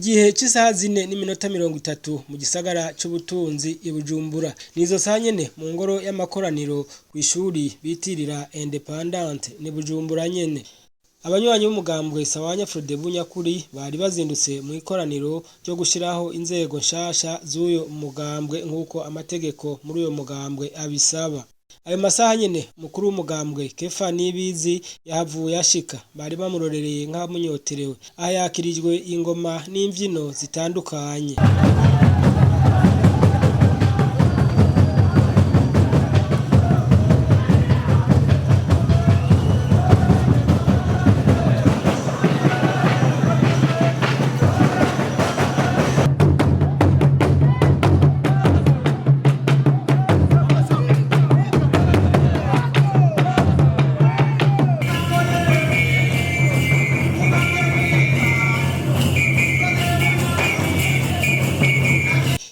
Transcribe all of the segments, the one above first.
igihe cy'isaha 4:30 mu gisagara c'ubutunzi i Bujumbura. Nizo saa nyene mu ngoro y'amakoraniro kw'ishuri bitirira Independent ni Bujumbura nyene. Abanywanyi b'umugambwe Sawanya Frodebu Nyakuri bari bazindutse mu ikoraniro ryo gushiraho inzego nshasha z'uyo mugambwe nk'uko amategeko muri uyo mugambwe abisaba. Ayo masaha nyene mukuru w'umugambwe Kefa Nibizi yahavuye ashika, bari bamurorereye nk'amunyoterewe, aho yakirijwe ingoma n'imvyino zitandukanye.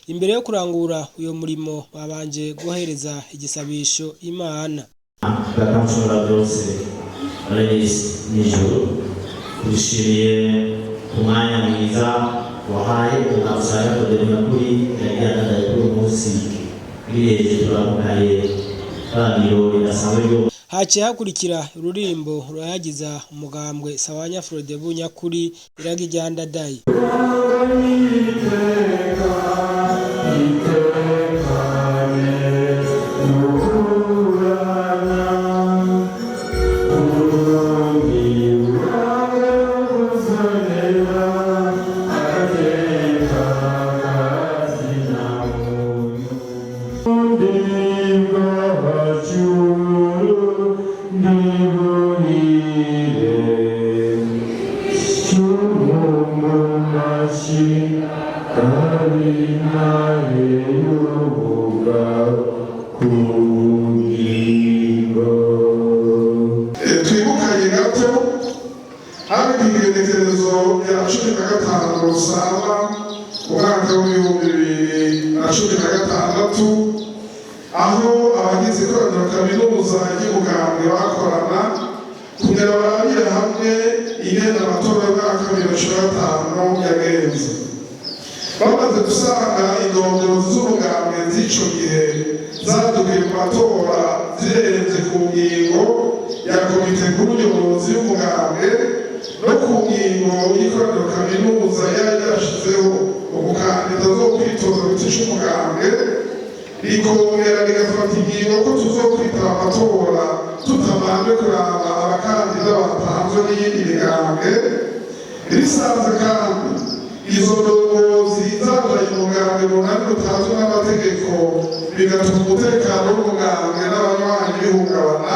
Imbere yo kurangura uyo murimo babanje guhereza igisabisho Imana. Bakamushobora byose nijoro dushiriye umwanya mwiza wahaye umusaya Frodebu Nyakuri yagiye kuri umunsi bireje turamukaye radio inasanzwe yo. Haciye hakurikira ururimbo rurayagiza umugambwe Sawanya Frodebu Nyakuri iraga iryandadaye. Twibukanye gato hari igenekerezo rya 15 Rusaba umwaka w'2016 aho abagize ikoraniro kaminuza y'umugambwe bakorana kugira barabire hamwe ingene amatora y'umwaka w'2015 yagenze. Bamaze gusanga indongozi z'umugambwe z'ico gihe zadukiye mu matora zirenze ku ngingo ya komite nkuru y'ubuyobozi y'umugambwe no ku ngingo y'ikoraniro kaminuza yari yarashizeho umukandida zo kwitoza ku giti c'umugambwe, rikongera rigafata ingingo ko tuzokwitaba amatora tutabanje kuraba abakandida batanzwe n'iyindi migambwe. Risanze kandi izo ndongozi zabaye umugambwe runani rutanzwe n'amategeko bigatuma umutekano w'umugambwe n'abanywanyi bihungabana.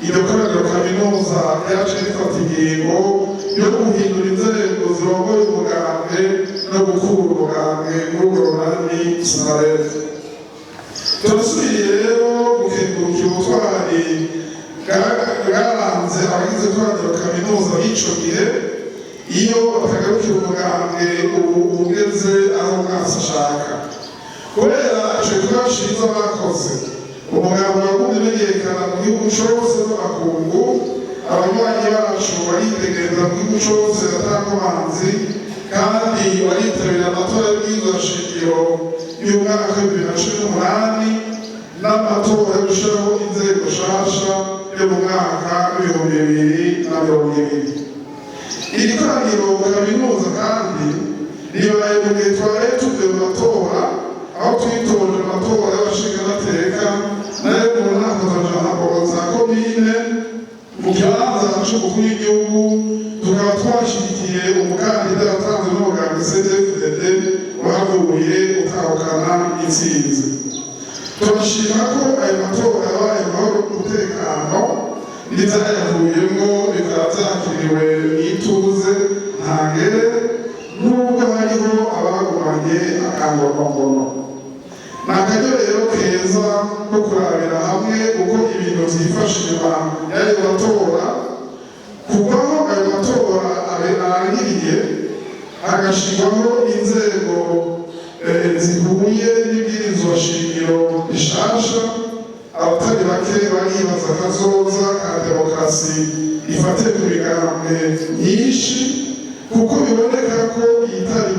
Iyo koraniro kaminuza yaje rifata ingingo yo guhindura inzego zirongoye umugambwe no gukura umugambwe muri urwo runani Sinarede. Turasubiye rero gukengurukira ubutwari bwaranze abagize ikoraniro kaminuza b'ico gihe iyo batagarukira umugambwe ugeze aho mwese ashaka. Kubera ico gikorwa ciza bakoze, umugambwe wagumye umenyekana mu gihugu cose n'amakungu, abanywanyi bacu baritegereza mu gihugu cose atankomanzi, kandi baritabira amatora y'ibwirizwa shingiro y'umwaka w'2018 n'amatora yo gushiraho inzego nshasha yo mu mwaka w'2020. Iri koraniro kaminuza kandi ribaye mu gihe twari tuvuye mu matora, aho twitoje amatora y'abashingamateka nayo mu nama za komine mu kibanza c'umukuru w'igihugu, tukaba twashyigikiye umukandida yatanzwe n'umugambwe CNDD-FDD wahavuye utahukana intsinzi. Turashima ko ayo matora yabaye amahoro n'umutekano, n'ivyayavuyemwo bikaba vyakiriwe mw'ituze ntangere, nubwo hariho abagumanye akangonongono. Ni akaryo rero keza ko kurabira hamwe uko ibintu vyifashe inyuma y'ayo matora, kuvaho ayo matora arangiriye hagashirwaho inzego zihuye n'ibwirizwa shingiro rishasha. Abatari bake baribaza kazoza ka demokarasi ifate ku migambwe myinshi, kuko biboneka ko itari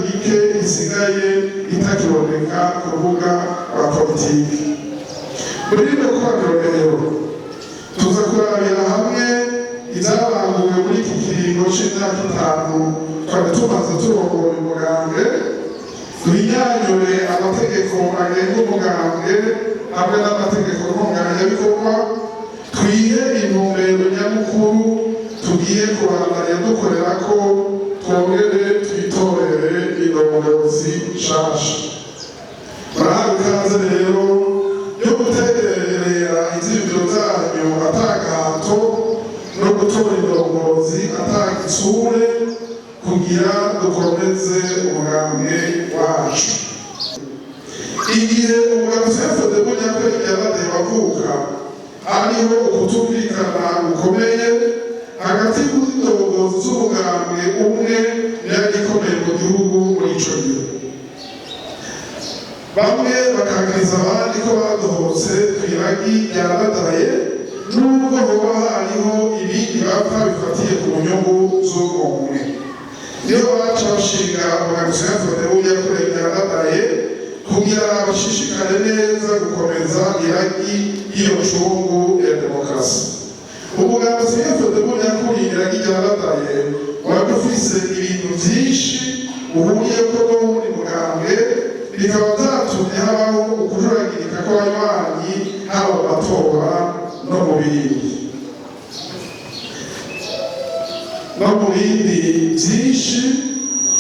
isigaye itakiboneka ku rubuga rwa politiki. Muri rino koraniro tuza kurabira hamwe ibyabanguwe muri iki kiringo c'imyaka 5 twari tumaze turongora umugambwe, tuhinyanyure amategeko agenga umugambwe hamwe n'amategeko ntunganyabikorwa, twihe intumbero nyamukuru tugiye kubandanya dukorera ko, twongere twitorere indongozi nshasha. Murahawe ikaze rero yo guterera ivyiyumviro vyanyu atagahato no gutora indongozi atagitsure kugira dukomeze umugambwe wacu. Igihe umugambwe CNDD Munyakuri yabateye bavuka, hariho ukutumvikana gukomeye hagati y'indongozi z'umugambwe umwe yari ikomeye mu gihugu muri ico gihe. Bamwe bakagiriza abandi ko badohotse kw'iragi ryaradaye, nubwo hoba hariho ibindi bapfa bifatiye ku nyungu z'umwe. Niyo baca bashinga umugambwe CNDD Munyakuri ryaradaye kugira bashishikare neza gukomeza iragi iyo ncungu ya demokarasi. Umugambwe CNDD Munyakuri iragi ryaradaye wari ufise ibintu vyinshi uhuriyeko n'uwundi mugambwe, bikaba vyatumye habaho ukujuragirika kw'abanywanyi haba mu matora no mu bindi vyinshi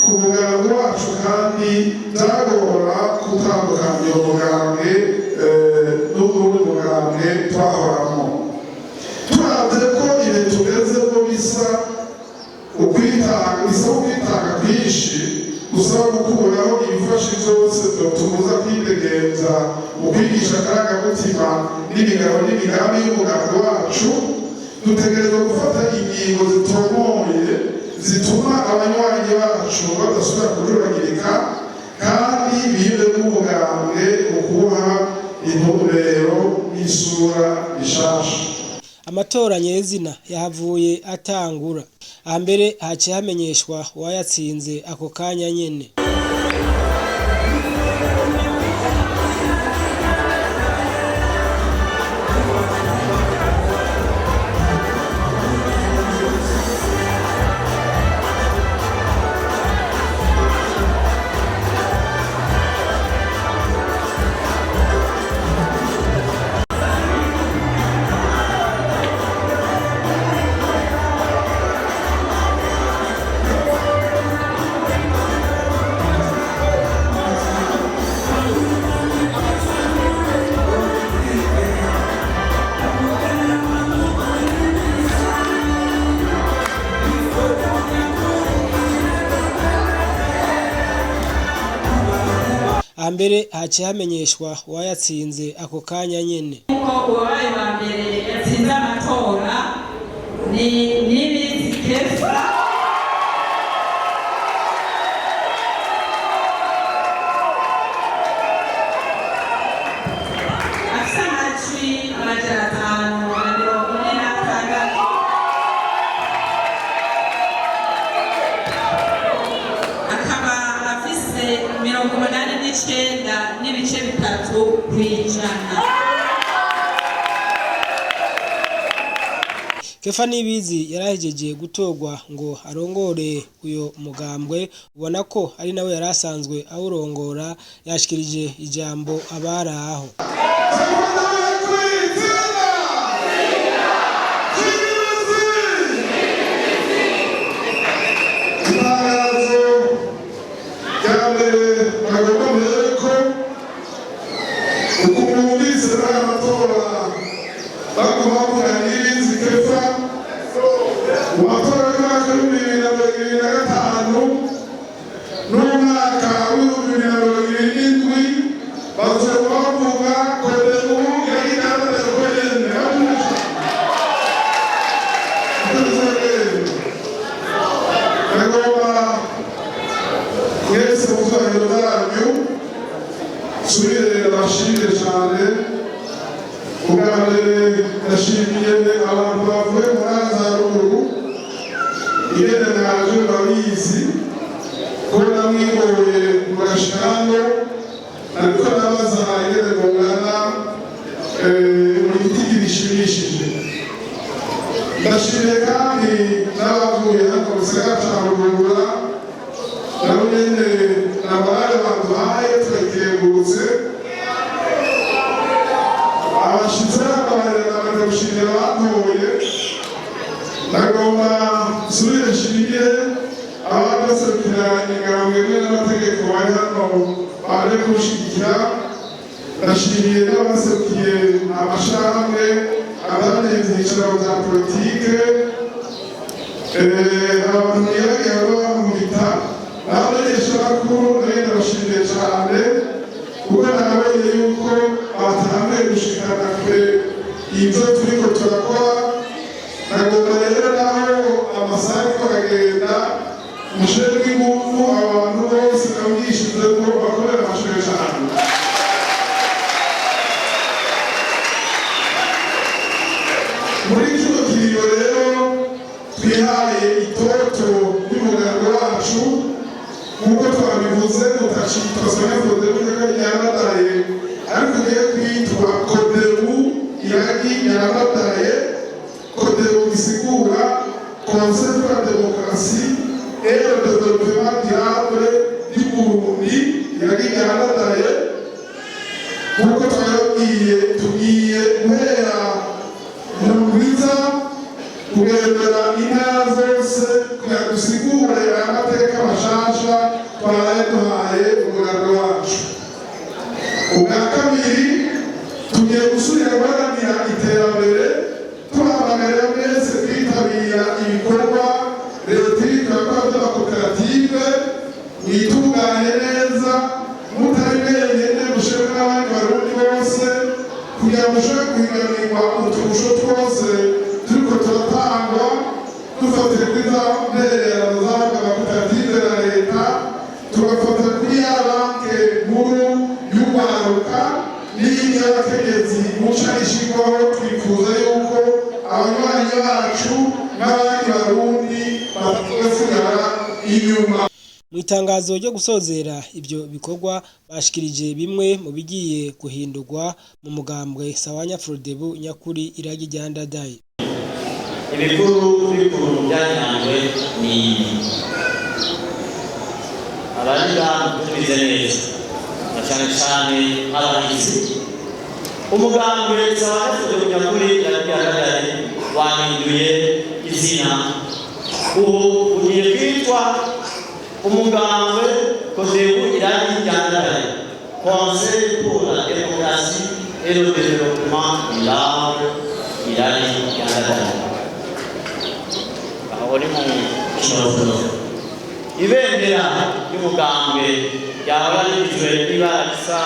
ku mugambwe wacu, kandi vyagora gutandukanya uwo mugambwe n'uwundi mugambwe twahoramwo. Turavye ko ibihe tugezemwo bisa ukwitanga kwinshi gusaba gukuraho ibifasha vyose vyotumuza kwidegemvya mu kwigisha akarangamutima n'imigabo n'imigambi y'umugambwe wacu, dutegerezwa gufata ingingo zitomoye zituma abanywanyi bacu badasubira kujuragirika, kandi biyumve nk'umugambwe mu kuha intumbero n'isura bishasha. Amatora nyezina yahavuye atangura, ahambere haciye hamenyeshwa uwayatsinze ako kanya nyene. Ahambere haciye hamenyeshwa uwayatsinze ako kanya nyene. Uwabaye wa mbere yatsinze amatora ni Niyibizi Kefa. Afise amajwi 546. Akaba afise 89 n'ibice 3%. Kefa Niyibizi yarahejeje gutorwa ngo arongore uyo mugambwe, ubona ko ari nawe yarasanzwe awurongora. Yashikirije ijambo abari aho. Igenda naje babizi ko namwigoye murashika hano ariko nabaza ingene bungana mu giti gishimishije. Ndashimiye kandi n'abavuye hano mu gisagara ca Bujumbura nabo nyene n'abari baduhaye twakengurutse. Abashitsi n'abaje gushimira abatoye, nagomba nsubire nshimire abaserukira imigambwe imwe n'amategeko bari hano baje kuwushigikira. Ndashimiye n'abaserukiye amashirahamwe abandi ivyicaro vya politike, abantu mwiragiye bamwita n'abamenyeshamakuru nayo ndabashimiye cane kuko nabonye yuko batanguye gushikana kure ivyo turiko turakora. Nagomba rero naho amasaha ariko aragenda mushire bw'inguvu abantu bose nabwishizeko bakorera amashure cane. Muri kino kiringo rero twihaye itoto y'umuganga wacu nk'uko twabivuze tutacitwa Sonafodebu yaradadaye, ariko ugiye kwitwa Kodebu iragi yaradadaye. Kodebu isigura Conseil pour la démocratie et le développement durable du Burundi, iragi yaradadaye. Nk'uko twababwiye tugiye guhera mu Rwiza kugendera intara zose kugira dusigure amateka mashasha twaraye duhaye umuganga wacu. Ubwa kabiri tugiye gusubira guharanira iterambere tuhamagarira mwese kwitabira ibikorwa leta iriko irakora vy'amakoperative, mwitunganye neza mutari mwenyene mushirwe n'abandi barundi bose kugira mushobore guhiganirwa uturusho twose turiko turatangwa dufatire kuri za ntererano z'amakoperative na leta, tugafata kuri ya banke nkuru y'urwaruka n'iyindi y'abakenyezi muca ishigwaho. Twifuza yuko abanywanyi bacu n'abandi barundi batazosigara inyuma. Mu itangazo ryo gusozera ivyo bikorwa bashikirije bimwe mu bigiye guhindurwa mu mugambwe Sawanya Frodebu nyakuri iragi ryandadaye. Ibikuru byanyanzwe ni abarira tubize neza na cyane cyane abahizi. Umugambwe Sawanya Frodebu nyakuri iragi ryandadaye wahinduye izina, ubu ugiye kwitwa umugambwe Kodebu iragi ryandadaye, Conseil pour la démocratie et le développement durable iragi ryandadaye. Aho ni mu kinono ibendera y'umugambwe yahora rigizwe n'ibara risa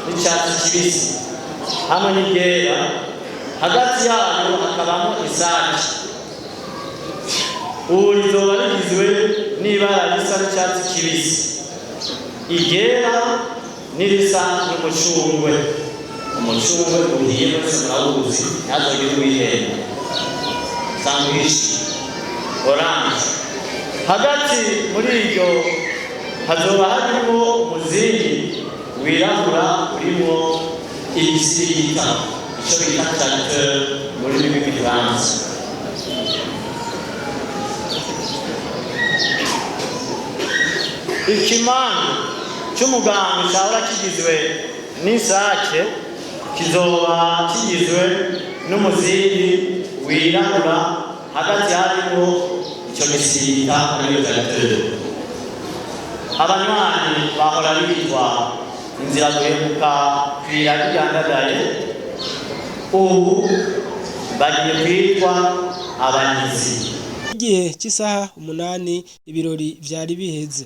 n'icyatsi kibisi hamwe n'iryera, hagati yayo hakabamo isake. Ubu rizoba rigizwe n'ibara risa n'icyatsi kibisi, iryera n'irisa n'umucungwe. Umucungwe uhiye mwese murawuzi, ntihazogire uwihenda. Sandwich orange. Hagati muri iryo hazoba harimo umuzingi wirabura urimo igisirita, icyo bita tracteur mu rurimi rw'igifaransa. Ikimanyu cy'umugambwe cyahora kigizwe n'isake kizoba kigizwe n'umuzingi wirabura, hagati harimo icyo gisirita n'iyo tracteur. Abanywanyi bahora bitwa inzira guhemuka kw'iragi ryandadaye, ubu bagiye kwitwa abanyizi. Igihe cy'isaha 8 ibirori vyari biheze.